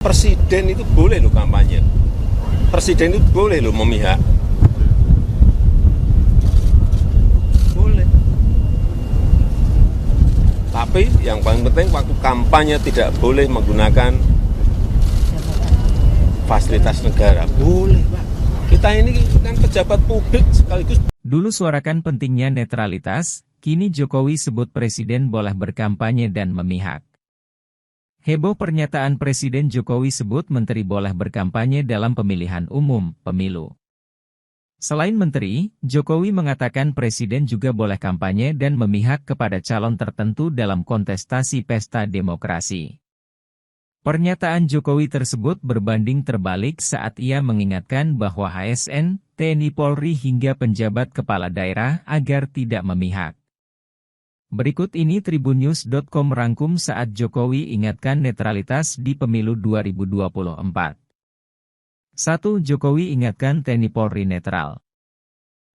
Presiden itu boleh loh kampanye. Presiden itu boleh loh memihak. Boleh. Tapi yang paling penting waktu kampanye tidak boleh menggunakan fasilitas negara. Boleh, Pak. Kita ini kan pejabat publik sekaligus. Dulu suarakan pentingnya netralitas, kini Jokowi sebut Presiden boleh berkampanye dan memihak. Heboh pernyataan Presiden Jokowi sebut menteri boleh berkampanye dalam pemilihan umum, pemilu. Selain menteri, Jokowi mengatakan Presiden juga boleh kampanye dan memihak kepada calon tertentu dalam kontestasi pesta demokrasi. Pernyataan Jokowi tersebut berbanding terbalik saat ia mengingatkan bahwa ASN, TNI Polri hingga penjabat kepala daerah agar tidak memihak. Berikut ini tribunnews.com rangkum saat Jokowi ingatkan netralitas di pemilu 2024. 1. Jokowi ingatkan TNI Polri netral.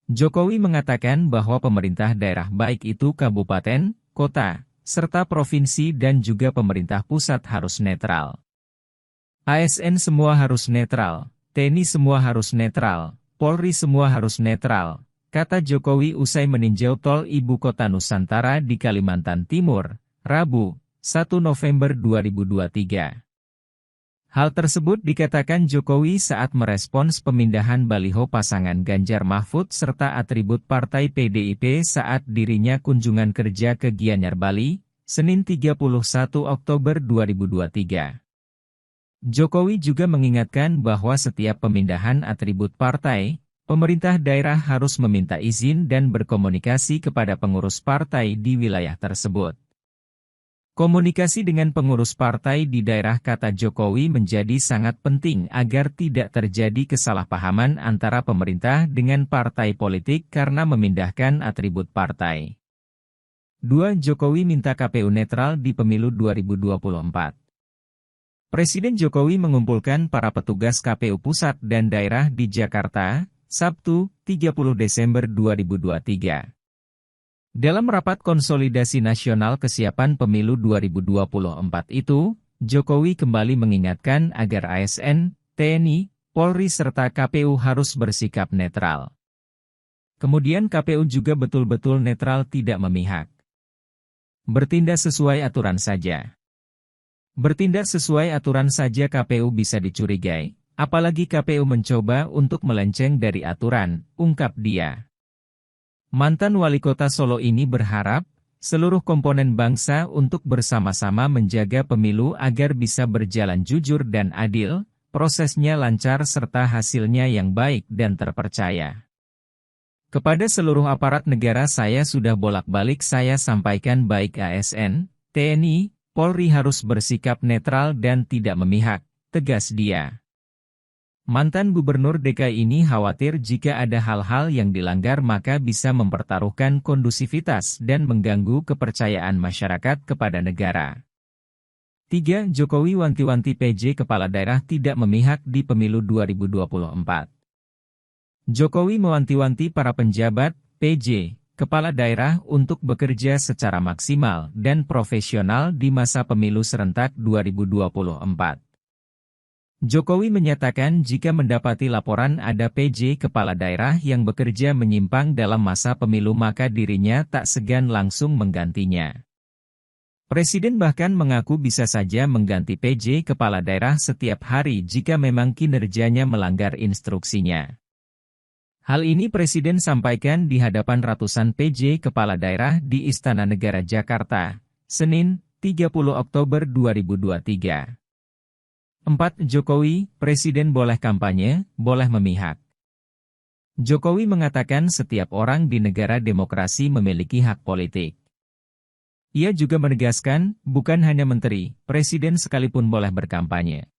Jokowi mengatakan bahwa pemerintah daerah baik itu kabupaten, kota, serta provinsi dan juga pemerintah pusat harus netral. ASN semua harus netral, TNI semua harus netral, Polri semua harus netral, kata Jokowi usai meninjau tol ibu kota Nusantara di Kalimantan Timur, Rabu, 1 November 2023. Hal tersebut dikatakan Jokowi saat merespons pemindahan baliho pasangan Ganjar Mahfud serta atribut partai PDIP saat dirinya kunjungan kerja ke Gianyar, Bali, Senin 31 Oktober 2023. Jokowi juga mengingatkan bahwa setiap pemindahan atribut partai, pemerintah daerah harus meminta izin dan berkomunikasi kepada pengurus partai di wilayah tersebut. Komunikasi dengan pengurus partai di daerah, kata Jokowi, menjadi sangat penting agar tidak terjadi kesalahpahaman antara pemerintah dengan partai politik karena memindahkan atribut partai. 2. Jokowi minta KPU netral di pemilu 2024. Presiden Jokowi mengumpulkan para petugas KPU pusat dan daerah di Jakarta, Sabtu, 30 Desember 2023. Dalam rapat konsolidasi nasional kesiapan pemilu 2024 itu, Jokowi kembali mengingatkan agar ASN, TNI, Polri serta KPU harus bersikap netral. Kemudian KPU juga betul-betul netral, tidak memihak. Bertindak sesuai aturan saja. Bertindak sesuai aturan saja KPU bisa dicurigai, apalagi KPU mencoba untuk melenceng dari aturan, ungkap dia. Mantan wali kota Solo ini berharap, seluruh komponen bangsa untuk bersama-sama menjaga pemilu agar bisa berjalan jujur dan adil, prosesnya lancar serta hasilnya yang baik dan terpercaya. Kepada seluruh aparat negara saya sudah bolak-balik saya sampaikan baik ASN, TNI, Polri harus bersikap netral dan tidak memihak, tegas dia. Mantan Gubernur DKI ini khawatir jika ada hal-hal yang dilanggar maka bisa mempertaruhkan kondusivitas dan mengganggu kepercayaan masyarakat kepada negara. 3. Jokowi wanti-wanti PJ kepala daerah tidak memihak di pemilu 2024. Jokowi mewanti-wanti para penjabat, PJ, kepala daerah untuk bekerja secara maksimal dan profesional di masa pemilu serentak 2024. Jokowi menyatakan jika mendapati laporan ada PJ kepala daerah yang bekerja menyimpang dalam masa pemilu maka dirinya tak segan langsung menggantinya. Presiden bahkan mengaku bisa saja mengganti PJ kepala daerah setiap hari jika memang kinerjanya melanggar instruksinya. Hal ini Presiden sampaikan di hadapan ratusan PJ kepala daerah di Istana Negara Jakarta, Senin, 30 Oktober 2023. 4. Jokowi, Presiden boleh kampanye, boleh memihak. Jokowi mengatakan setiap orang di negara demokrasi memiliki hak politik. Ia juga menegaskan, bukan hanya menteri, Presiden sekalipun boleh berkampanye.